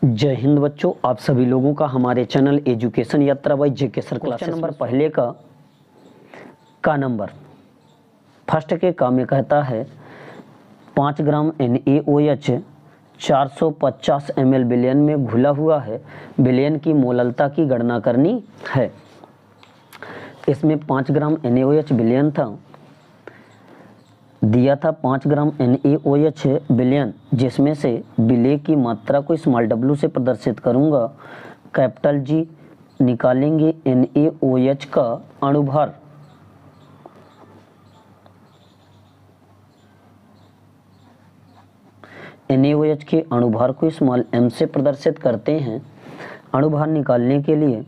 जय हिंद बच्चों, आप सभी लोगों का हमारे चैनल एजुकेशन यात्रा by JK sir classes number पहले का नंबर फर्स्ट के का में कहता है 5 ग्राम NaOH 450 ml विलयन में घुला हुआ है। विलयन की मोललता की गणना करनी है। इसमें 5 ग्राम NaOH विलयन था, दिया था 5 ग्राम NaOH विलयन, जिसमें से विलेय की मात्रा को स्मॉल w से प्रदर्शित करूंगा। कैपिटल G निकालेंगे NaOH का अणुभार। NaOH के अणुभार को स्मॉल m से प्रदर्शित करते हैं। अणुभार निकालने के लिए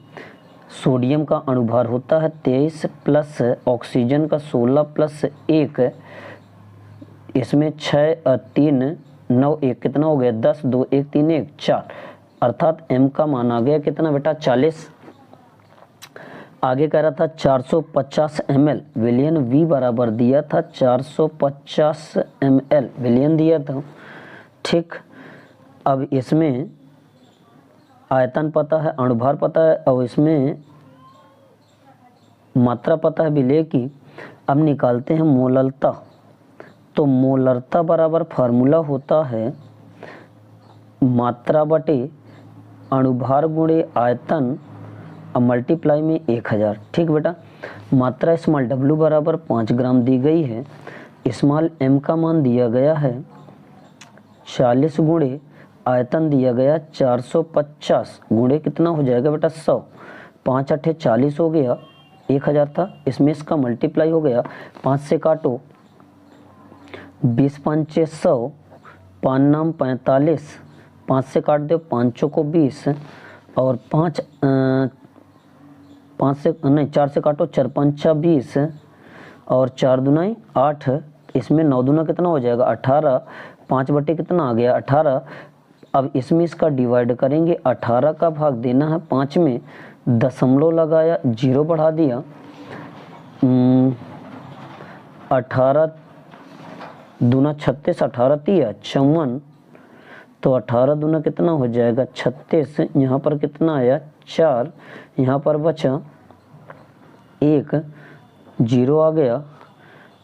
सोडियम का अणुभार होता है 23 प्लस ऑक्सीजन का 16 प्लस 1, इसमें 6 और 3 9 1 कितना हो गया 10, 2 1 3 1 4, अर्थात m का मान आ गया कितना बेटा 40। आगे कह रहा था 450 ml विलयन V बराबर दिया था 450 ml विलयन दिया था। ठीक, अब इसमें आयतन पता है, अणुभार पता है और इसमें मात्रा पता है विलेय की। अब निकालते हैं मोललता। तो मोलरता बराबर फार्मूला होता है मात्रा बटे अणुभार गुणे आयतन और मल्टीप्लाई में 1000। ठीक बेटा, मात्रा स्मॉल w बराबर 5 ग्राम दी गई है। स्मॉल m का मान दिया गया है 40 गुणे आयतन दिया गया 450 गुणे कितना हो जाएगा बेटा 100। 5 8 40 हो गया, 1000 था, इसमें इसका मल्टीप्लाई हो गया। 5 से काटो, 20 5 100, 5 9 45, 5 से काट दो 5 को 20 और 4 से काटो 4 5 20 और 4 दूना 8, इसमें 9 दूना कितना हो जाएगा 18, 5 बटे कितना आ गया 18। अब इसमें इसका डिवाइड करेंगे, 18 का भाग देना है 5 में, दशमलव लगाया 0 बढ़ा दिया, 18 दूना 36, 18 तिया 54, तो 18 दूना कितना हो जाएगा 36, यहाँ पर कितना आया 4, यहाँ पर बचा 1, 0 आ गया,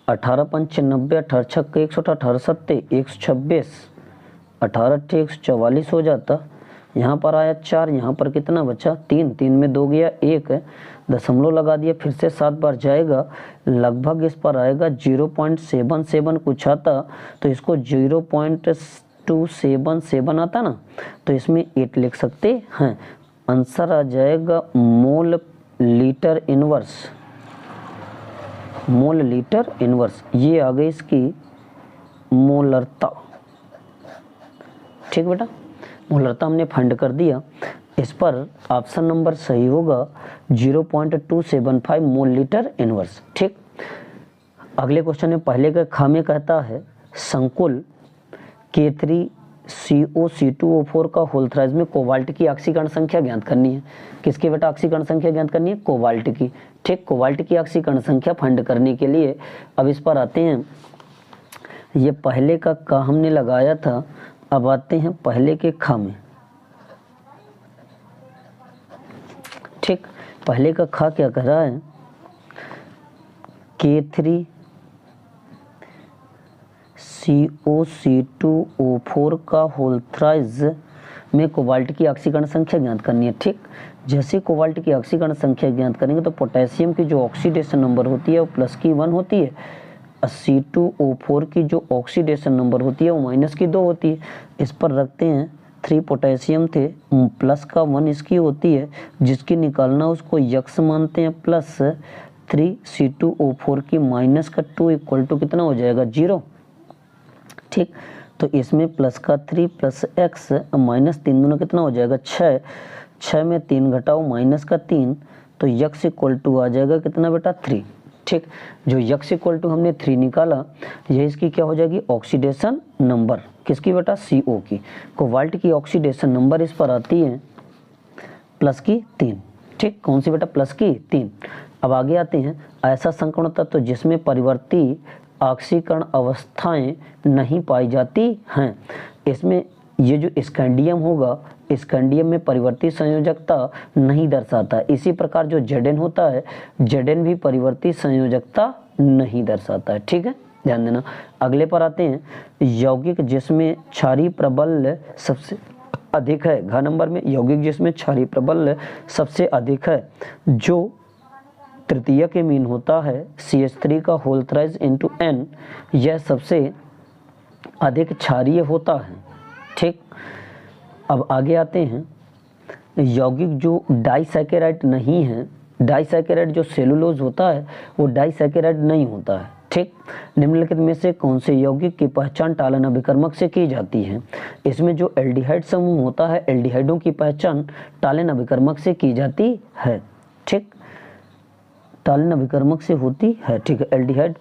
18 5 90, 18 6 100, 18 7 126, 18 144 हो जाता। यहाँ पर आया 4, यहाँ पर कितना बचा 3, 3 में 2 गया 1, दशमलव लगा दिया, फिर से 7 बार जाएगा, लगभग इस पर आएगा 0.77 कुछ आता, तो इसको 0.277 आता ना, तो इसमें 8 लिख सकते हैं। आंसर आ जाएगा mole litre inverse. Mole litre inverse, ये आ गई इसकी मोलरता। ठीक बेटा, मोलरता हमने फाइंड कर दिया। इस पर ऑप्शन नंबर सही होगा 0.275 मोल लीटर इनवर्स। ठीक, अगले क्वेश्चन में पहले का खा में कहता है संकुल K3CO2O4 का होल थ्राइज में कोबाल्ट की ऑक्सीकरण संख्या ज्ञात करनी है। किसकी बेटा ऑक्सीकरण संख्या ज्ञात करनी है? कोबाल्ट की। ठीक, कोबाल्ट की ऑक्सीकरण संख्या फाइंड करने के लिए अब इस पर आते हैं। ये पहले का हमने लगाया था, अब आते हैं पहले के खा में। ठीक, पहले का खा क्या कर रहा है K3CO2O4 का होल थ्राइज में कोबाल्ट की ऑक्सीकरण संख्या ज्ञात करनी है। ठीक, जैसे कोबाल्ट की ऑक्सीकरण संख्या ज्ञात करेंगे तो पोटेशियम की जो ऑक्सीडेशन नंबर होती है वो प्लस की 1 होती है, C2O4 की जो ऑक्सीडेशन नंबर होती है वो माइनस की 2 होती है। इस पर रखते हैं 3 पोटेशियम थे, प्लस का 1 इसकी होती है, जिसकी निकालना उसको यक्स मानते हैं, प्लस 3 C2O4 की माइनस का 2 इक्वल टू कितना हो जाएगा 0। ठीक, तो इसमें प्लस का 3 प्लस एक्स माइनस 3 दोनों कितना हो जाएगा 6, 6 में 3 घटाओ माइनस का 3, तो यक्स इक्वल टू आ जाएगा कितना बेटा 3। ठीक, जो यक्स इक्वल टू हमने 3 निकाला, ये इसकी क्या हो जाएगी ऑक्सीडेशन नंबर, किसकी बेटा CO की। कोबाल्ट की ऑक्सीडेशन नंबर इस पर आती है प्लस की 3। ठीक, कौन सी बेटा प्लस की 3। अब आगे आते हैं, ऐसा संकर्ण तत्व जिसमें परिवर्ती ऑक्सीकरण अवस्थाएं नहीं पाई जाती हैं। इसमें ये जो स्कैंडियम होगा, स्कैंडियम में परिवर्ती संयोजकता नहीं दर्शाता। इसी प्रकार जो Zn होता है, Zn भी परिवर्ती संयोजकता नहीं दर्शाता है। ठीक है, ध्यान देना। अगले पर आते हैं, यौगिक जिसमें क्षारीय प्रबल सबसे अधिक है। घ नंबर में यौगिक जिसमें क्षारीय प्रबल सबसे अधिक है, जो तृतीय के मीन होता है CH3 का होल थ्राइस इंटू N, यह सबसे अधिक क्षारीय होता है। ठीक, अब आगे आते हैं, यौगिक जो डाइसैकेराइड नहीं है, डाइसैकेराइड जो सेलुलोज होता है वो डाइसैकेराइड नहीं होता है। ठीक, निम्नलिखित में से कौन से यौगिक की पहचान टालन अभिकर्मक से की जाती है? इसमें जो एल्डिहाइड समूह होता है, एल्डिहाइडों की पहचान टालन अभिकर्मक से की जाती है। ठीक, टालन अभिकर्मक से होती है। ठीक है, एल्डिहाइड।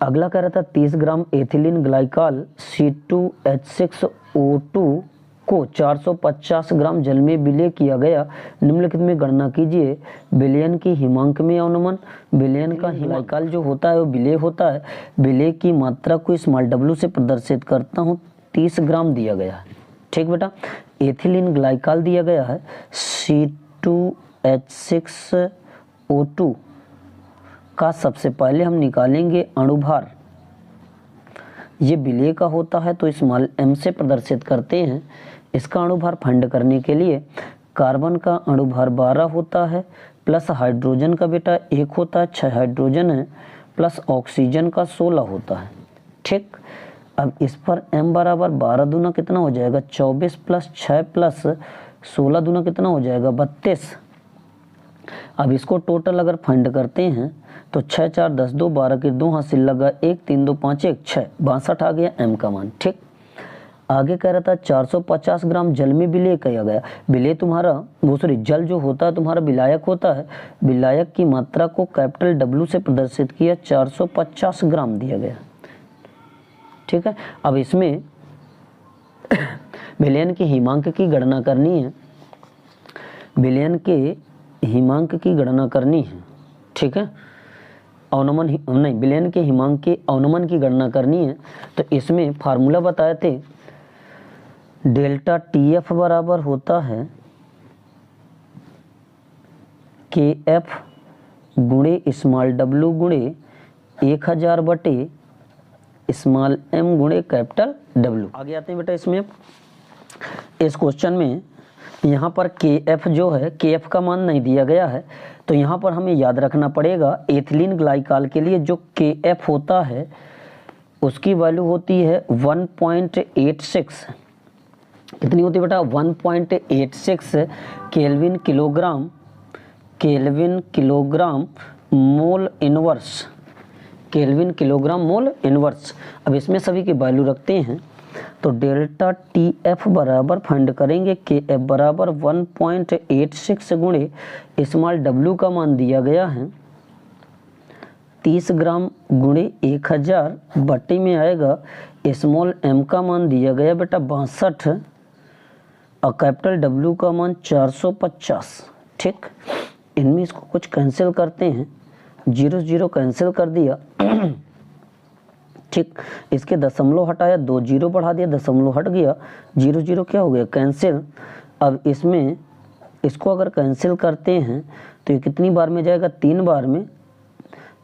अगला कह रहा था 30 ग्राम एथिलीन ग्लाइकॉल C2H6O2 को 450 ग्राम जल में विलय किया गया। निम्नलिखित में गणना कीजिए विलयन की हिमांक में अवनमन। विलयन का ग्लाइकॉल जो होता है वो विलय होता है। विलय की मात्रा को स्मॉल w से प्रदर्शित करता हूँ, 30 ग्राम दिया गया है। ठीक बेटा, एथिलीन ग्लाइकॉल दिया गया है C2H6O2 का सबसे पहले हम निकालेंगे अणुभार। ये विलय का होता है तो स्मॉल m से प्रदर्शित करते हैं। इसका अणुभार फाइंड करने के लिए कार्बन का अणुभार 12 होता है, प्लस हाइड्रोजन का बेटा 1 होता है, 6 हाइड्रोजन है, प्लस ऑक्सीजन का 16 होता है। ठीक, अब इस पर m बराबर 12 दूना कितना हो जाएगा 24, प्लस 6 प्लस 16 दूना कितना हो जाएगा 32। अब इसको टोटल अगर फाइंड करते हैं तो 6 4 10 2 12 के 2 हासिल लगा 1 3 2 5 1 6 62 आ गया m का मान। ठीक, आगे कह रहा था 450 ग्राम जल में विलय किया गया। विलय तुम्हारा दूसरी जल जो होता है तुम्हारा विलायक होता है। विलायक की मात्रा को कैपिटल W से प्रदर्शित किया, 450 ग्राम दिया गया। ठीक है, अब इसमें विलयन के हिमांक की गणना करनी है। विलयन के हिमांक की गणना करनी है। ठीक है, अवनमन नहीं, विलयन के हिमांक के अवनमन की गणना करनी है। तो इसमें फार्मूला बताए थे, डेल्टा TF बराबर होता है KF गुणे स्मॉल w गुणे 1000 बटे स्मॉल m गुणे कैपिटल W। आगे आते हैं बेटा, इसमें इस क्वेश्चन में यहाँ पर KF जो है, KF का मान नहीं दिया गया है, तो यहाँ पर हमें याद रखना पड़ेगा एथिलीन ग्लाइकॉल के लिए जो KF होता है उसकी वैल्यू होती है 1.86। कितनी होती है बेटा 1.86 kelvin kilogram mole inverse, kelvin kilogram mole inverse. अब इसमें सभी की वैल्यू रखते हैं तो डेल्टा TF बराबर फाइंड करेंगे KF बराबर 1.86 गुणे स्मॉल w का मान दिया गया है 30 ग्राम गुणे 1000 बटे में आएगा स्मॉल m का मान दिया गया बेटा 62 और कैपिटल W का मान 450। ठीक, इनमें इसको कुछ कैंसिल करते हैं, 0 0 कैंसिल कर दिया। ठीक, इसके दशमलव हटाया, 2 0 बढ़ा दिया, दशमलव हट गया, 0 0 क्या हो गया कैंसिल। अब इसमें इसको अगर कैंसिल करते हैं तो ये कितनी बार में जाएगा 3 बार में,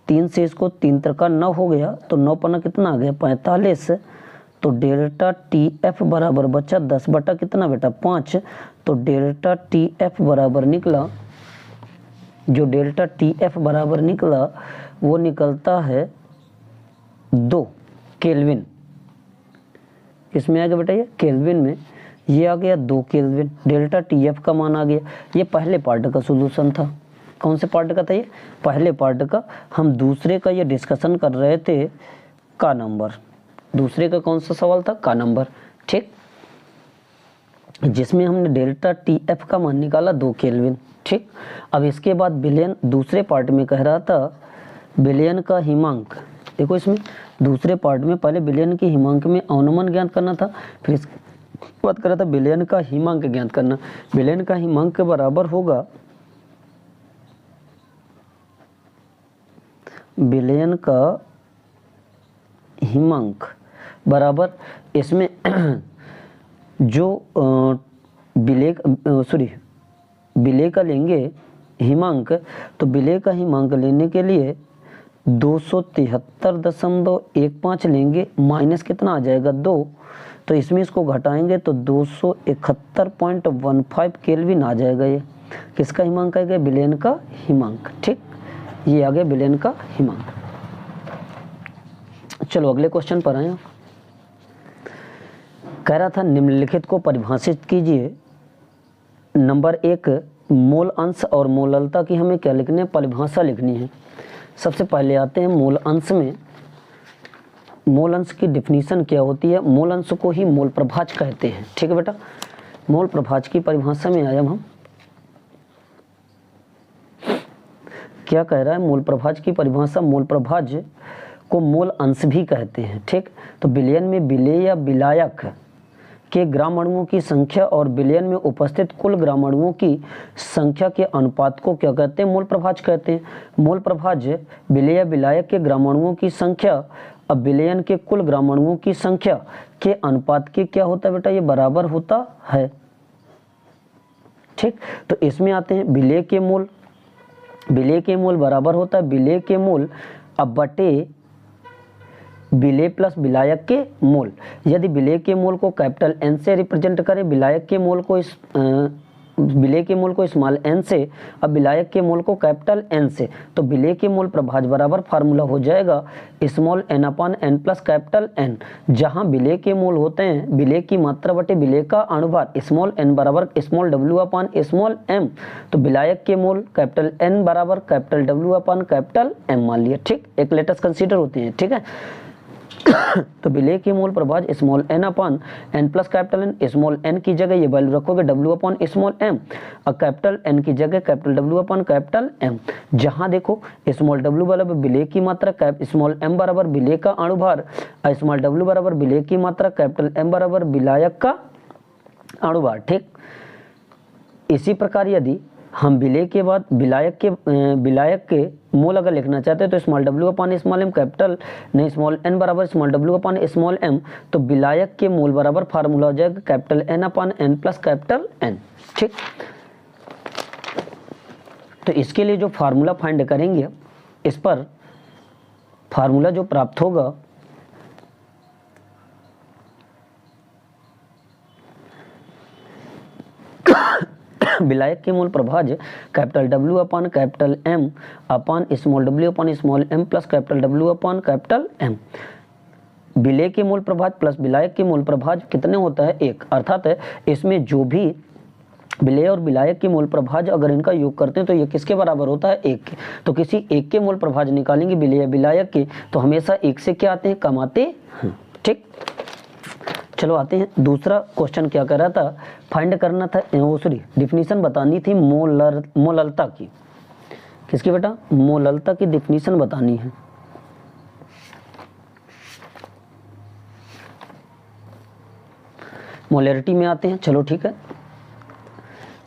3 से इसको 3 तक का 9 हो गया, तो 9 पन्ना कितना आ गया 45। तो डेल्टा TF बराबर बचा 10 बटा कितना बेटा 5। तो डेल्टा TF बराबर निकला, जो डेल्टा TF बराबर निकला वो निकलता है 2 केल्विन। किसमें आ गया बेटा ये केल्विन में, ये आ गया 2 केल्विन। डेल्टा TF का मान आ गया। ये पहले पार्ट का सॉल्यूशन था। कौन से पार्ट का था ये, पहले पार्ट का। हम दूसरे का ये डिस्कशन कर रहे थे का नंबर, दूसरे का कौन सा सवाल था का नंबर। ठीक, जिसमें हमने डेल्टा TF का मान निकाला 2 केल्विन। ठीक, अब इसके बाद विलयन दूसरे पार्ट में कह रहा था विलयन का हिमांक। देखो इसमें दूसरे पार्ट में पहले विलयन के हिमांक में अवनमन ज्ञात करना था, फिर इसके बाद कर रहा था विलयन का हिमांक ज्ञात करना। विलयन का हिमांक के बराबर होगा विलयन का हिमांक बराबर इसमें जो विलेय का लेंगे हिमांक, तो विलेय का हिमांक लेने के लिए 273.15 लेंगे, माइनस कितना आ जाएगा 2, तो इसमें इसको घटाएंगे तो 271.15 केल्विन आ जाएगा। ये किसका हिमांक आ गया? विलयन का हिमांक। ठीक, ये आ गया विलयन का हिमांक। चलो अगले क्वेश्चन पर आए। कह रहा था निम्नलिखित को परिभाषित कीजिए। नंबर 1, मोल अंश और मोललता की हमें क्या लिखनी है? परिभाषा लिखनी है। सबसे पहले आते हैं मूल अंश में। मोल अंश की डिफिनीशन क्या होती है? मोल अंश को ही मोल प्रभाज कहते हैं। ठीक है बेटा, मोल प्रभाज की परिभाषा में आया हम। क्या कह रहा है मोल प्रभाज की परिभाषा? मोल प्रभाज को मोल अंश भी कहते हैं। ठीक, तो विलयन में विलेय या विलायक के ग्राम अणुओं की संख्या और विलयन में उपस्थित कुल ग्राम अणुओं की संख्या के अनुपात को क्या कहते हैं? मोल प्रभाज कहते हैं। मोल प्रभाज विलेय या विलायक के ग्राम अणुओं की संख्या अब विलयन के कुल ग्राम अणुओं की संख्या के अनुपात के क्या होता है बेटा? ये बराबर होता है। ठीक, तो इसमें आते हैं विलेय के मोल। विलेय के मोल बराबर होता है विलेय के मोल अब बटे विलेय प्लस विलायक के मोल। यदि विलेय के मोल को कैपिटल एन से रिप्रेजेंट करें, विलायक के मोल को विलेय के मोल को स्मॉल एन से, अब विलायक के मोल को कैपिटल एन से, तो विलेय के मोल प्रभाज बराबर फार्मूला हो जाएगा small n upon n plus capital N. जहां विलेय के मोल होते हैं विलेय की मात्रा बटे विलेय का अणुभार, स्मॉल एन बराबर स्मॉल डब्ल्यू अपान स्मॉल एम, तो विलायक के मोल कैपिटल एन बराबर capital W upon capital M मान लिया। ठीक, एक लेटेस्ट कंसीडर होते हैं। ठीक है, तो विलेय के मोल प्रभाज small n upon n plus capital N, small n की जगह ये वैल्यू रखोगे डब्ल्यू अपान स्मॉल एम और कैपिटल एन की जगह capital W upon capital M. जहां देखो स्मॉल डब्ल्यू बराबर विलेय की मात्रा, स्मॉल एम बराबर विलेय का अणुभार, स्मॉल डब्ल्यू बराबर विलेय की मात्रा, कैपिटल एम बराबर विलायक का अणुभार। ठीक, इसी प्रकार यदि हम विलेय के बाद विलायक के मोल अगर लिखना चाहते हैं तो स्मॉल डब्ल्यू अपान स्मॉल एम कैपिटल नहीं स्मॉल एन बराबर स्मॉल डब्ल्यू अपान स्मॉल एम, तो विलायक के मोल बराबर फार्मूला हो जाएगा capital N upon n plus capital N. ठीक, तो इसके लिए जो फार्मूला फाइंड करेंगे, इस पर फार्मूला जो प्राप्त होगा विलायक के मोल प्रभाज capital W upon capital M upon small डब्ल्यू upon small m plus capital W upon capital M. विलेय के मोल प्रभाज प्लस विलायक के मोल प्रभाज कितने होता है? 1। अर्थात इसमें जो भी विलेय और विलायक के मोल प्रभाज अगर इनका योग करते हैं तो ये किसके बराबर होता है? 1 के। तो किसी एक के मोल प्रभाज निकालेंगे विलेय विलायक के, तो हमेशा 1 से क्या आते हैं? कम आते हैं। ठीक, चलो आते हैं दूसरा क्वेश्चन। क्या कर रहा था? फाइंड करना था, डिफिनीशन बतानी थी मोललता की। किसकी बेटा? मोललता की डिफिनीशन बतानी है। मोलरिटी में आते हैं। चलो ठीक है,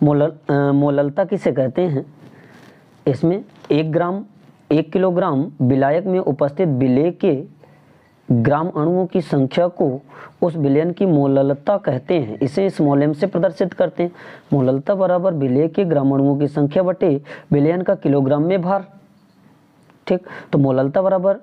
मोललता किसे कहते हैं? इसमें 1 किलोग्राम विलायक में उपस्थित विलेय के ग्राम अणुओं की संख्या को उस विलयन की मोललता कहते हैं। इसे स्मॉल एम से प्रदर्शित करते हैं। मोललता बराबर विलेय के ग्राम अणुओं की संख्या बटे विलयन का किलोग्राम में भार। ठीक, तो मोललता बराबर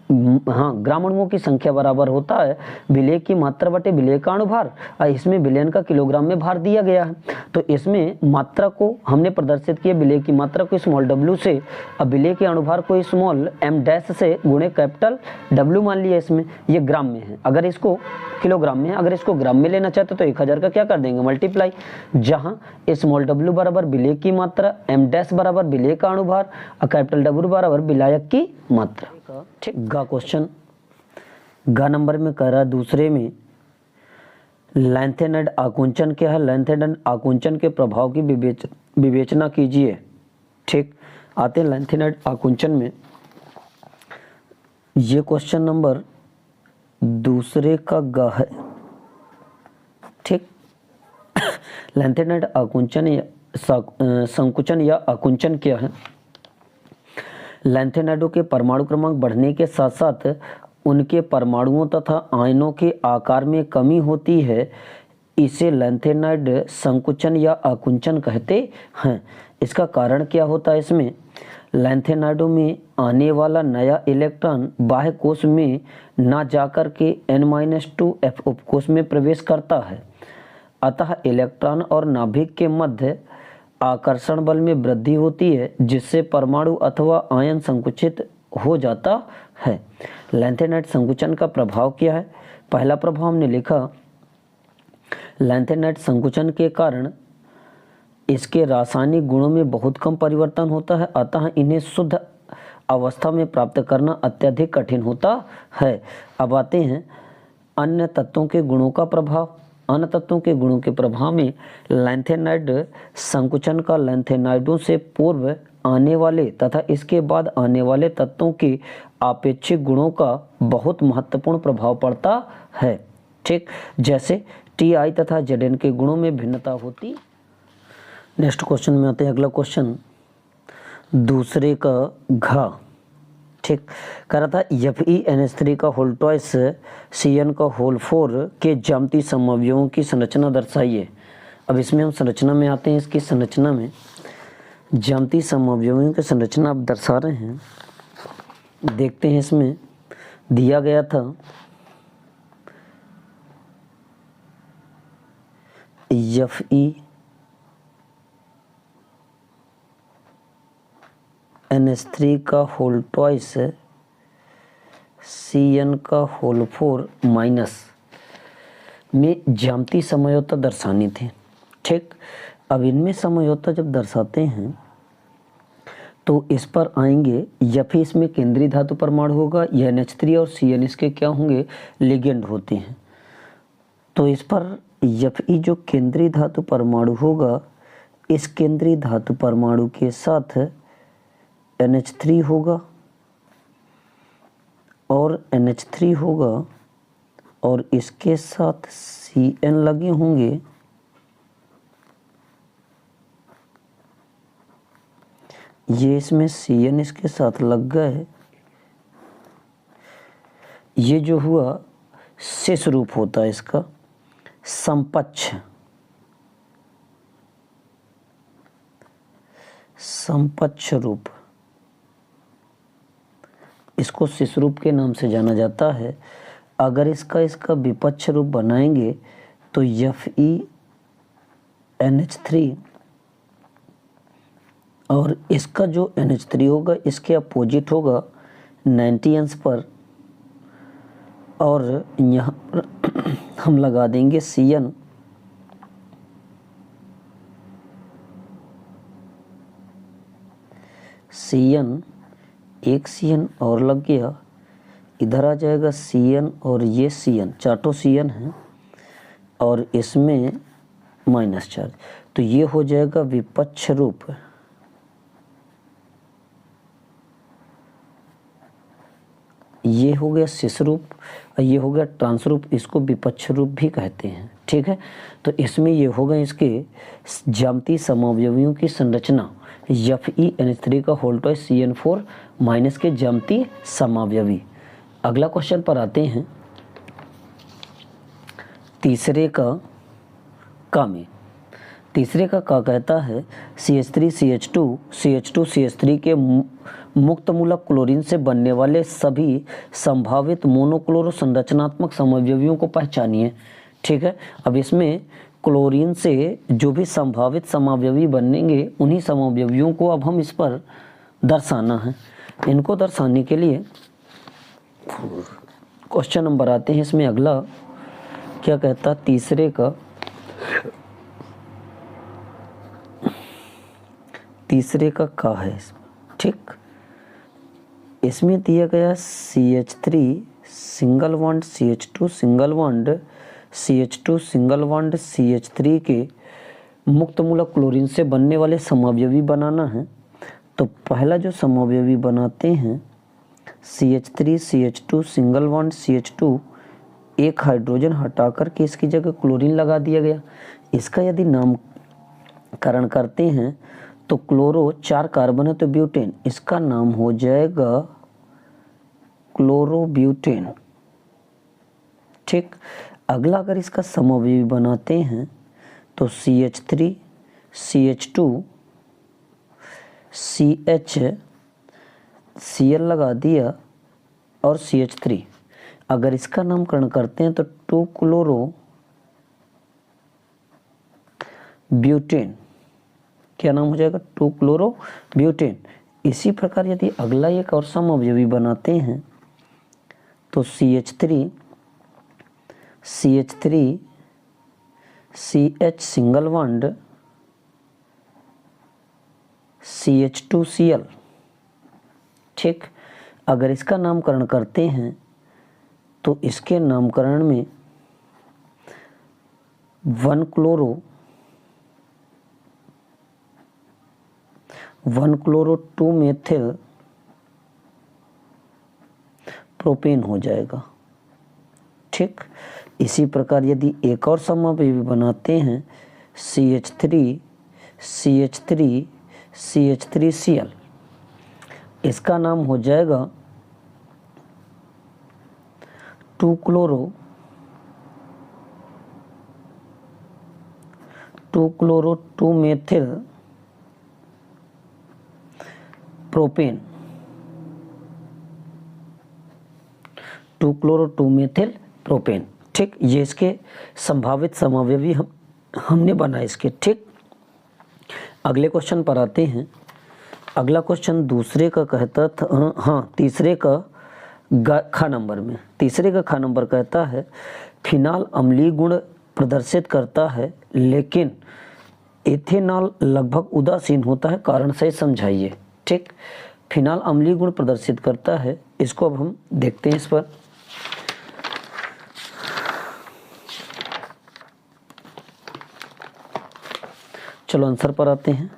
ग्राम अणुओं की संख्या बराबर होता है विलेय की मात्रा बटे विलेय का अणुभार, और इसमें विलयन का किलोग्राम में भार दिया गया है। तो इसमें मात्रा को हमने प्रदर्शित किया विलेय की मात्रा को स्मॉल डब्ल्यू से, अब विलेय के अणुभार को स्मॉल एम डैश से गुणे कैपिटल डब्ल्यू मान लिया। इसमें ये ग्राम में है, अगर इसको किलोग्राम में है, अगर इसको ग्राम में लेना चाहते तो 1000 का क्या कर देंगे? मल्टीप्लाई। जहां स्मॉल डब्ल्यू बराबर विलेय की मात्रा, एम डैश बराबर विलेय का अणुभार और कैपिटल डब्ल्यू बराबर विलायक की मात्रा। ठीक, गा क्वेश्चन गा नंबर में कह रहा है दूसरे में लैंथेनाइड आकुंचन क्या है? लैंथेनाइड आकुंचन के प्रभाव की विवेचना कीजिए। ठीक, आते हैं लैंथेनाइड आकुंचन में। ये क्वेश्चन नंबर दूसरे का गा है। ठीक, लैंथेनाइड आकुंचन या संकुचन या आकुंचन क्या है? लैंथेनाइडों के परमाणु क्रमांक बढ़ने के साथ साथ उनके परमाणुओं तथा आयनों के आकार में कमी होती है, इसे लैंथेनाइड संकुचन या आकुंचन कहते हैं। इसका कारण क्या होता है? इसमें लैंथेनाइडों में आने वाला नया इलेक्ट्रॉन बाह्य कोश में ना जाकर के N-2 F उपकोश में प्रवेश करता है, अतः इलेक्ट्रॉन और नाभिक के मध्य आकर्षण बल में वृद्धि होती है, जिससे परमाणु अथवा आयन संकुचित हो जाता है। लैंथेनाइड संकुचन का प्रभाव क्या है? पहला प्रभाव हमने लिखा, लैंथेनाइड संकुचन के कारण इसके रासायनिक गुणों में बहुत कम परिवर्तन होता है, अतः इन्हें शुद्ध अवस्था में प्राप्त करना अत्यधिक कठिन होता है। अब आते हैं अन्य तत्वों के गुणों का प्रभाव। अन्य तत्वों के गुणों के प्रभाव में लैंथेनाइड संकुचन का लैंथेनाइडों से पूर्व आने वाले तथा इसके बाद आने वाले तत्वों के आपेक्षिक गुणों का बहुत महत्वपूर्ण प्रभाव पड़ता है। ठीक, जैसे Ti तथा Zn के गुणों में भिन्नता होती। नेक्स्ट क्वेश्चन में आते हैं। अगला क्वेश्चन दूसरे का घा। ठीक, कह रहा था FeNH3 का होल ट्वाइस Cn का होल 4 के ज्यामितीय समअवयवों की संरचना दर्शाइए। अब इसमें हम संरचना में आते हैं। इसकी संरचना में ज्यामितीय समअवयवों की संरचना आप दर्शा रहे हैं, देखते हैं। इसमें दिया गया था FeNH3 का होल ट्वाइस Cn का होल 4 माइनस में ज्यामितीय समयोता दर्शानी थी। ठीक, अब इनमें समयोता जब दर्शाते हैं तो इस पर आएंगे। Fe इसमें केंद्रीय धातु परमाणु होगा, यह NH3 और Cn इसके क्या होंगे? लिगेंड होते हैं। तो इस पर Fe जो केंद्रीय धातु परमाणु होगा, इस केंद्रीय धातु परमाणु के साथ NH3 होगा और NH3 होगा और इसके साथ Cn लगे होंगे। ये इसमें Cn इसके साथ लग गए। ये जो हुआ शेष रूप होता है इसका समपक्ष, समपक्ष रूप, इसको शेष रूप के नाम से जाना जाता है। अगर इसका विपक्ष रूप बनाएंगे तो FeNH3 और इसका जो NH3 होगा इसके अपोजिट होगा 90 अंश पर, और यहाँ पर हम लगा देंगे Cn। Cn, एक Cn और लग गया, इधर आ जाएगा Cn और ये Cn, चारों Cn हैं और इसमें माइनस चार्ज, तो ये हो जाएगा विपक्ष रूप। ये हो गया शेष रूप और ये हो गया ट्रांस रूप, इसको विपक्ष रूप भी कहते हैं। ठीक है, तो इसमें ये होगा इसके ज्यामितीय समअवयवियों की संरचना। FeNH3 का होल ट्वाइस Cn4 माइनस के ज्यामितीय समअवयवी। अगला क्वेश्चन पर आते हैं। तीसरे का में तीसरे का कहता है CH3 CH2 CH2 CH3 के मुक्त मूलक क्लोरीन से बनने वाले सभी संभावित मोनोक्लोरो संरचनात्मक समअवयवियों को पहचानिए। ठीक है, अब इसमें क्लोरीन से जो भी संभावित समअवयवी बनेंगे उन्हीं समअवयवियों को अब हम इस पर दर्शाना है। इनको दर्शाने के लिए क्वेश्चन नंबर आते हैं। इसमें अगला क्या कहता, तीसरे का है इसमें। ठीक, इसमें दिया गया CH3 single bond CH2 single bond CH2 single bond CH3 के मुक्त मूलक क्लोरीन से बनने वाले समअवयवी बनाना है। तो पहला जो समअवयवी बनाते हैं CH3 CH2 single bond CH2, एक हाइड्रोजन हटा कर के इसकी जगह क्लोरीन लगा दिया गया। इसका यदि नामकरण करते हैं तो क्लोरो 4 कार्बन है तो ब्यूटेन, इसका नाम हो जाएगा क्लोरोब्यूटेन। ठीक, अगला अगर इसका समअवयवी बनाते हैं तो CH3 CH2 CH Cl लगा दिया और CH3। अगर इसका नामकरण करते हैं तो 2 क्लोरो ब्यूटेन, क्या नाम हो जाएगा, 2 क्लोरो ब्यूटेन। इसी प्रकार यदि अगला एक और समअवयवी बनाते हैं तो CH3 CH single bond CH2Cl। ठीक, अगर इसका नामकरण करते हैं तो इसके नामकरण में 1 क्लोरो 2 मेथिल प्रोपेन हो जाएगा। ठीक, इसी प्रकार यदि एक और समअवयवी बनाते हैं CH3CH3Cl, इसका नाम हो जाएगा 2 chloro 2 methyl propane, 2 chloro 2 methyl propane. ठीक, ये इसके संभावित समअवयवी हमने बनाए इसके। ठीक, अगले क्वेश्चन पर आते हैं। अगला क्वेश्चन दूसरे का कहता था, हाँ तीसरे का ख नंबर में, तीसरे का ख नंबर कहता है फिनाल अम्लीय गुण प्रदर्शित करता है लेकिन एथेनॉल लगभग उदासीन होता है, कारण सही समझाइए। ठीक, फिनाल अम्लीय गुण प्रदर्शित करता है, इसको अब हम देखते हैं। इस पर चलो आंसर पर आते हैं।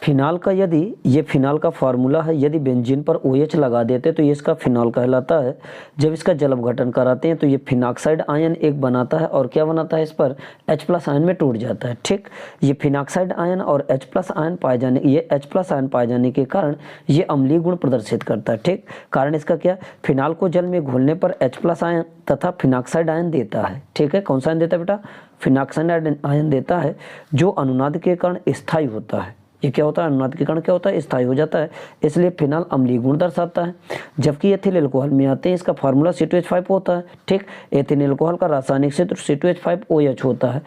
फिनाल का यदि ये फिनाल का फार्मूला है, यदि बेंजीन पर OH लगा देते तो ये इसका फिनाल कहलाता है। जब इसका जल अपघटन कराते हैं तो ये फिनाक्साइड आयन एक बनाता है और क्या बनाता है, इस पर H+ आयन में टूट जाता है। ठीक, ये फिनाक्साइड आयन और H+ आयन पाए जाने, ये H+ आयन पाए जाने के कारण ये अम्लीय गुण प्रदर्शित करता है। ठीक, कारण इसका क्या, फिनाल को जल में घोलने पर H+ आयन तथा फिनाक्साइड आयन देता है। ठीक है, कौन सा आयन देता है बेटा, फिनाक्साइड आयन देता है, जो अनुनाद के कारण स्थायी होता है। ये क्या होता है, अनुनाद के कारण क्या होता है, स्थायी हो जाता है, इसलिए फिनाल अम्लीय गुण दर्शाता है। जबकि एथिल अल्कोहल में आते हैं, इसका फार्मूला C2H5 होता है। ठीक, एथिल अल्कोहल का रासायनिक सूत्र C2H5OH होता है।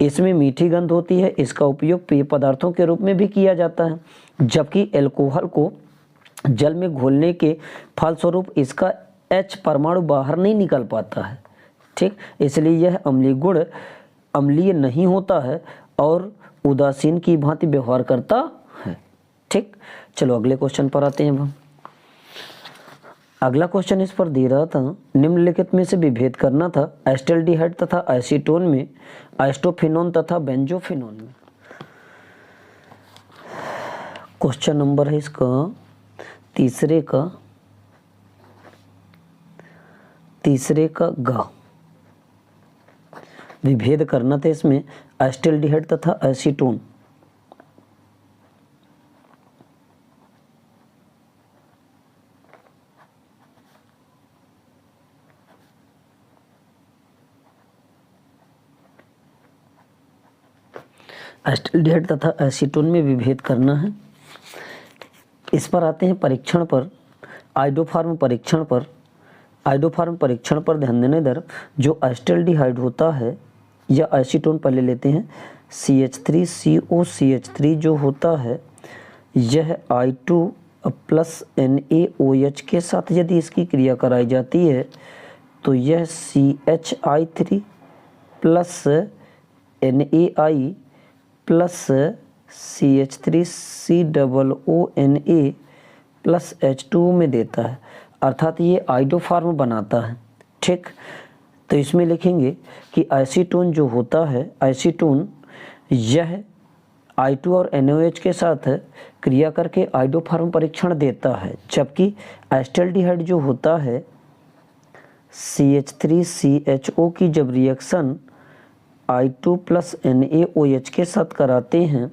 इसमें मीठी गंध होती है, इसका उपयोग पेय पदार्थों के रूप में भी किया जाता है। जबकि अल्कोहल को जल में घोलने के फलस्वरूप इसका H परमाणु बाहर नहीं निकल पाता है। ठीक, इसलिए यह अम्लीय गुण अम्लीय नहीं होता है और उदासीन की भांति व्यवहार करता है। ठीक, चलो अगले क्वेश्चन पर आते हैं। हम अगला क्वेश्चन इस पर दे रहा था, निम्नलिखित में से विभेद करना था एस्टल्डिहाइड तथा एसीटोन में, आइसोफेनोन तथा बेंजोफेनोन में। क्वेश्चन नंबर है इसका तीसरे का ग, विभेद करना था इसमें एस्टल्डिहाइड तथा एसीटोन। एस्टल्डिहाइड तथा एसीटोन में विभेद करना है। इस पर आते हैं परीक्षण पर, आइडोफार्म परीक्षण पर। आइडोफार्म परीक्षण पर ध्यान देने दर, जो एस्टल्डिहाइड होता है या एसीटोन पहले लेते हैं, CH3COCH3 जो होता है, यह I2+ NaOH के साथ यदि इसकी क्रिया कराई जाती है तो यह CHI3 plus NaI plus CH3COONA plus H2O में देता है, अर्थात ये आइडोफार्म बनाता है। ठीक, तो इसमें लिखेंगे कि एसीटोन जो होता है, एसीटोन यह I2 और NaOH के साथ क्रिया करके आइडोफार्म परीक्षण देता है। जबकि एस्टल्डिहाइड जो होता है, CH3CHO की जब रिएक्शन I2+ NaOH के साथ कराते हैं,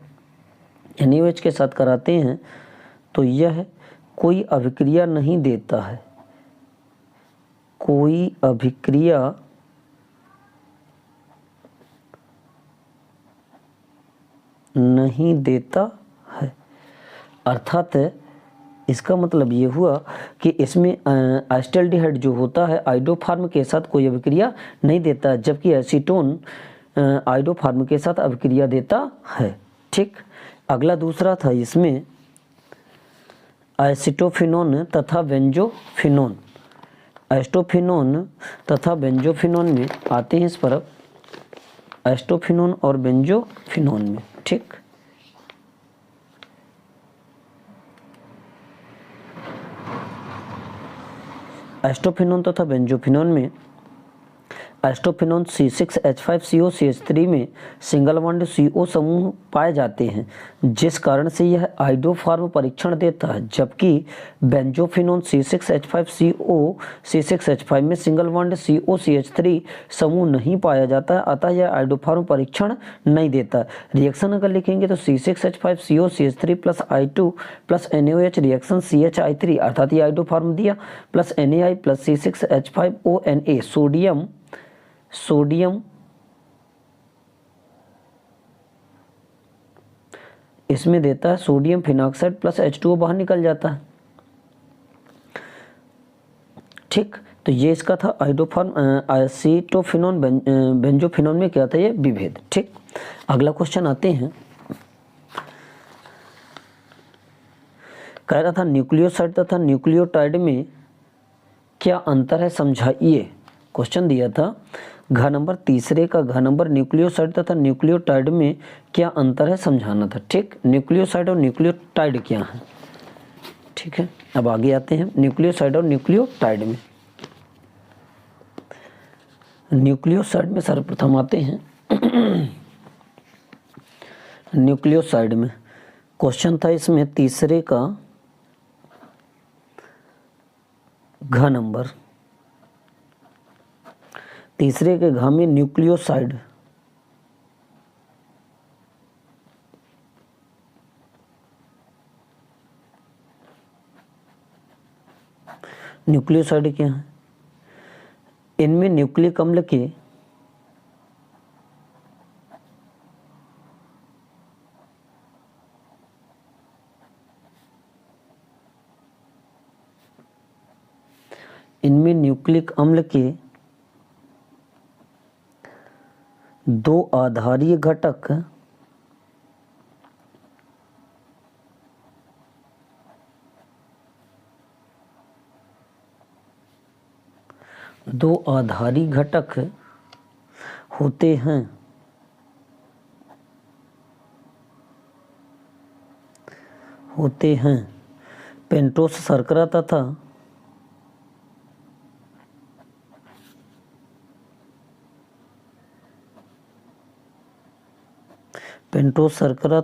NaOH के साथ कराते हैं तो यह कोई अभिक्रिया नहीं देता है। कोई अभिक्रिया नहीं देता है। अर्थात इसका मतलब ये हुआ कि इसमें एसिटाल्डिहाइड जो होता है आइडोफार्म के साथ कोई अभिक्रिया नहीं देता, जबकि एसीटोन आइडोफार्म के साथ अभिक्रिया देता है। ठीक, अगला दूसरा था इसमें एसिटोफिनोन तथा बेंजोफिनोन। एस्टोफिनोन तथा बेंजोफिनोन में आते हैं इस पर एस्टोफिनोन और बेंजोफिनोन में। ठीक, एस्टोफिनोन तथा बेंजोफिनोन में एस्टोफिनोन C6H5CO CH3 में सिंगल बॉन्ड CO समूह पाए जाते हैं, जिस कारण से यह आइडोफार्म परीक्षण देता है, जबकि बेंजोफिनोन C6H5CO C6H5 में सिंगल बॉन्ड CO CH3 समूह नहीं पाया जाता है, अतः यह आइडोफार्म परीक्षण नहीं देता। रिएक्शन अगर लिखेंगे तो C6H5CO CH3 plus I2 plus NaOH reaction CHI3 अर्थात ये आइडोफार्म दिया, plus Na plus C6H5ONa sodium इसमें देता है, सोडियम फिनॉक्साइड प्लस H2O बाहर निकल जाता है। ठीक, तो ये इसका था आइडोफार्म एसिटोफिनोन बेंजोफिनोन में क्या था ये विभेद। ठीक, अगला क्वेश्चन आते हैं, कह रहा था न्यूक्लियोसाइड तथा न्यूक्लियोटाइड में क्या अंतर है समझाइए। क्वेश्चन दिया था घ नंबर तीसरे का घ नंबर न्यूक्लियोसाइड तथा न्यूक्लियोटाइड में क्या अंतर है समझाना था। ठीक, न्यूक्लियोसाइड और न्यूक्लियोटाइड क्या है। ठीक है, अब आगे आते हैं न्यूक्लियोसाइड और न्यूक्लियोटाइड में। न्यूक्लियोसाइड में सर्वप्रथम आते हैं न्यूक्लियोसाइड में। क्वेश्चन था इसमें तीसरे का घ नंबर, तीसरे के घ में न्यूक्लियोसाइड न्यूक्लियोसाइड क्या है, इनमें न्यूक्लिक अम्ल के न्यूक्लिक अम्ल के दो आधारीय घटक होते हैं, पेंटोस शर्करा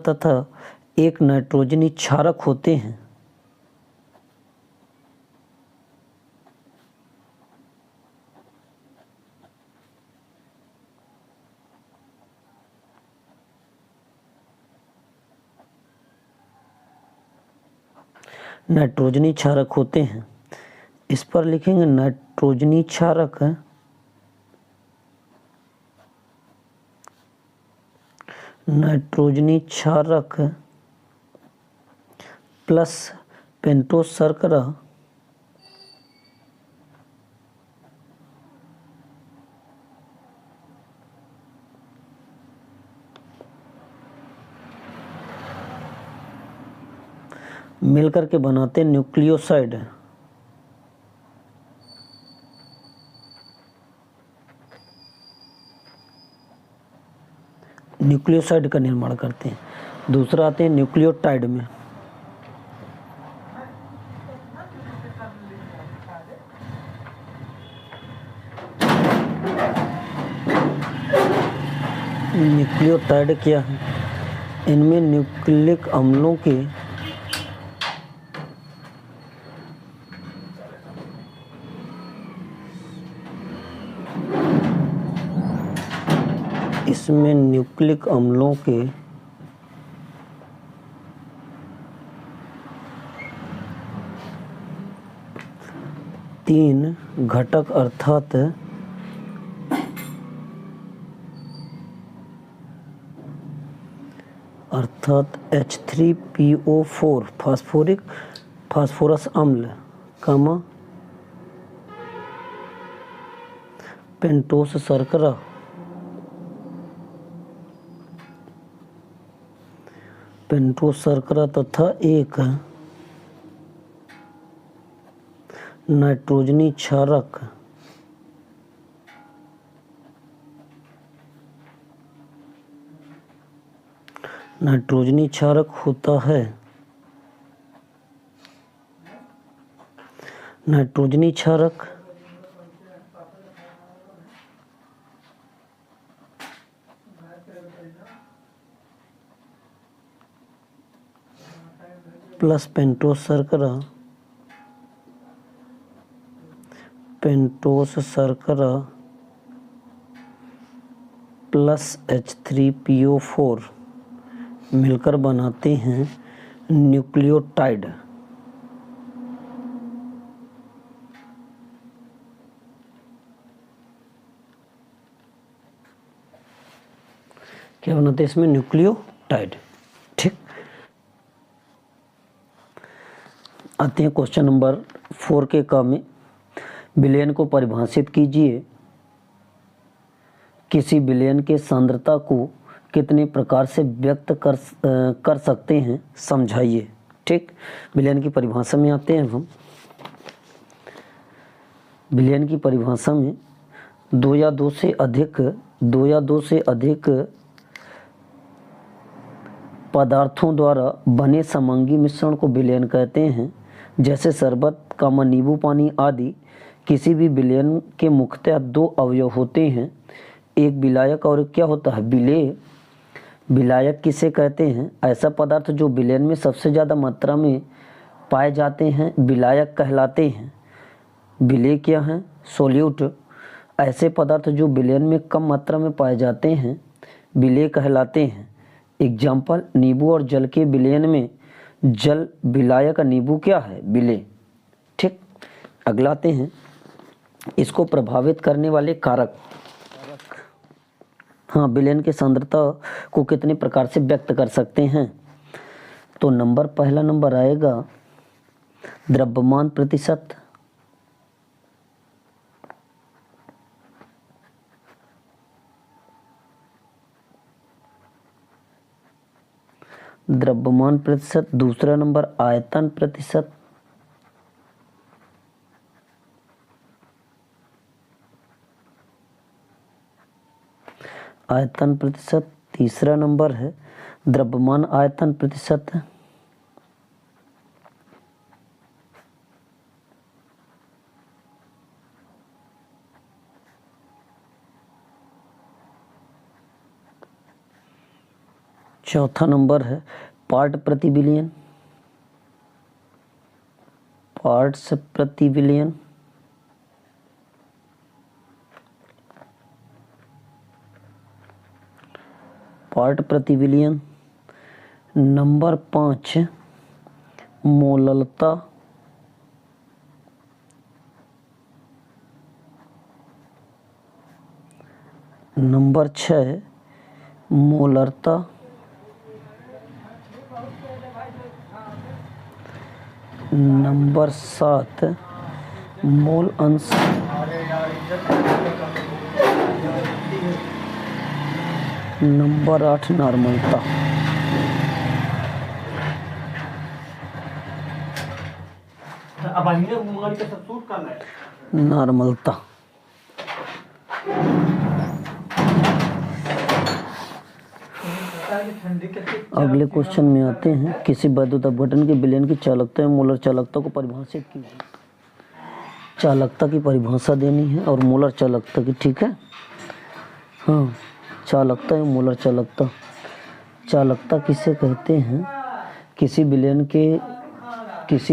तथा एक नाइट्रोजनी क्षारक होते हैं। इस पर लिखेंगे नाइट्रोजनी क्षारक है, प्लस पेंटोस शर्करा मिलकर के बनाते न्यूक्लियोसाइड। न्यूक्लियोसाइड का निर्माण करते हैं। दूसरा आते हैं न्यूक्लियोटाइड में। न्यूक्लियोटाइड क्या है, इनमें न्यूक्लिक अम्लों के तीन घटक अर्थात H3PO4 फास्फोरस अम्ल, कामा पेंटोस शर्करा, तथा एक नाइट्रोजनी क्षारक होता है। नाइट्रोजनी क्षारक प्लस पेंटोस शर्करा प्लस H3PO4 मिलकर बनाते हैं न्यूक्लियोटाइड। क्या बनाते हैं इसमें? न्यूक्लियोटाइड। ठीक, आते हैं क्वेश्चन नंबर 4 के का में। विलयन को परिभाषित कीजिए। किसी विलयन के सांद्रता को कितने प्रकार से व्यक्त कर सकते हैं, समझाइए। ठीक, विलयन की परिभाषा में आते हैं हम। विलयन की परिभाषा में दो या दो से अधिक पदार्थों द्वारा बने समंगी मिश्रण को विलयन कहते हैं। जैसे शरबत, नींबू पानी आदि। किसी भी विलयन के मुख्यतः दो अवयव होते हैं, एक विलायक और एक क्या होता है? विलेय। विलायक किसे कहते हैं? ऐसा पदार्थ जो विलयन में सबसे ज़्यादा मात्रा में पाए जाते हैं विलायक कहलाते हैं। विलेय क्या है? सोल्यूट। ऐसे पदार्थ जो विलयन में कम मात्रा में पाए जाते हैं विलेय कहलाते हैं। एग्जाम्पल, नींबू और जल के विलयन में जल विलायक, नींबू क्या है? विलेय। ठीक, अगला आते हैं इसको प्रभावित करने वाले कारक। हाँ, विलयन की सांद्रता को कितने प्रकार से व्यक्त कर सकते हैं? तो पहला नंबर आएगा द्रव्यमान प्रतिशत। द्रव्यमान प्रतिशत। दूसरा नंबर आयतन प्रतिशत। आयतन प्रतिशत। तीसरा नंबर है द्रव्यमान आयतन प्रतिशत। चौथा नंबर है पार्ट प्रति विलयन। पार्ट्स प्रति विलयन। पार्ट प्रति विलयन। नंबर 5 मोललता। नंबर 6 मोलरता। नंबर 7 मोल अंश। नंबर 8 नॉर्मलता। नॉर्मलता। अगले क्वेश्चन में आते हैं। किसी वैद्युत अपघटन के विलयन की चालकता एवं मोलर चालकता को परिभाषित कीजिए। चालकता की परिभाषा देनी है और मोलर चालकता की। ठीक है, हाँ, चालकता एवं मोलर चालकता। चालकता किसे कहते हैं? किसी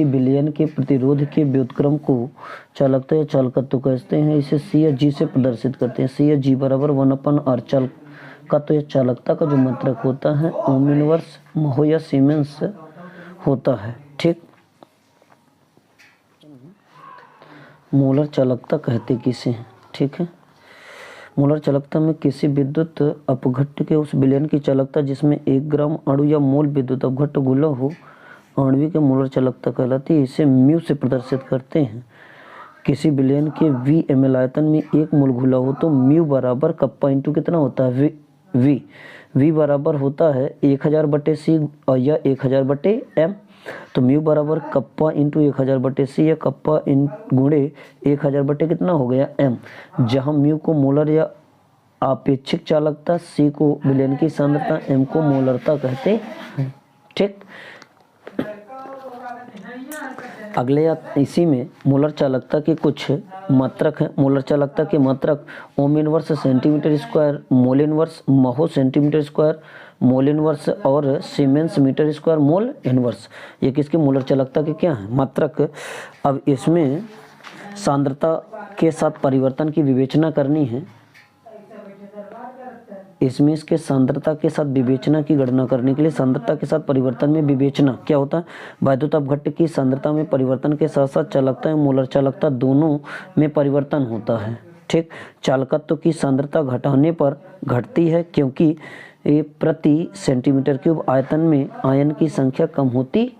विलयन के प्रतिरोध के व्युत्क्रम को चालकता या चालकत्व कहते हैं। इसे C या G से प्रदर्शित करते हैं। C या G बराबर 1/r। चालकत्व या चालकता का जो मात्रक होता है ओम इनवर्स महो या सीमेंस होता है। ठीक, मोलर चालकता कहते किसे हैं, ठीक है। मोलर चालकता में किसी विद्युत अपघट्ट के उस विलयन की चालकता जिसमें 1 ग्राम अणु या मोल विद्युत अपघट्ट घुला हो आणविक मोलर चालकता कहलाती है। इसे म्यू से प्रदर्शित करते हैं। किसी विलयन के VmL आयतन में 1 मोल घुला हो तो म्यू बराबर कप्पा इंटू कितना होता है V बराबर होता है 1000/C या 1000/m। तो म्यू बराबर कप्पा इंटू 1000/C या कप्पा गुणे 1000 कितना हो गया m, जहां म्यू को मोलर या आपेक्षिक चालकता, C को विलयन की सांद्रता, m को मोलरता कहते हैं, ठीक। अगले या इसी में मोलर चालकता के कुछ मात्रक हैं। मोलर चालकता के मात्रक ohm inverse centimetre square, mole inverse mho centimetre square, mole inverse और siemens metre square mole inverse, ये किसके मोलर चालकता के क्या हैं मात्रक। अब इसमें सांद्रता के साथ परिवर्तन की विवेचना करनी है। इसमें इसके सांद्रता के साथ विवेचना की गणना करने के लिए सांद्रता के साथ परिवर्तन में विवेचना क्या होता है, वैद्युत अपघट्ट की सांद्रता में परिवर्तन के साथ साथ चालकता एवं मोलर चालकता दोनों में परिवर्तन होता है, ठीक। चालकत्व की सांद्रता घटाने पर घटती है क्योंकि प्रति सेंटीमीटर क्यूब आयतन में आयन की संख्या कम होती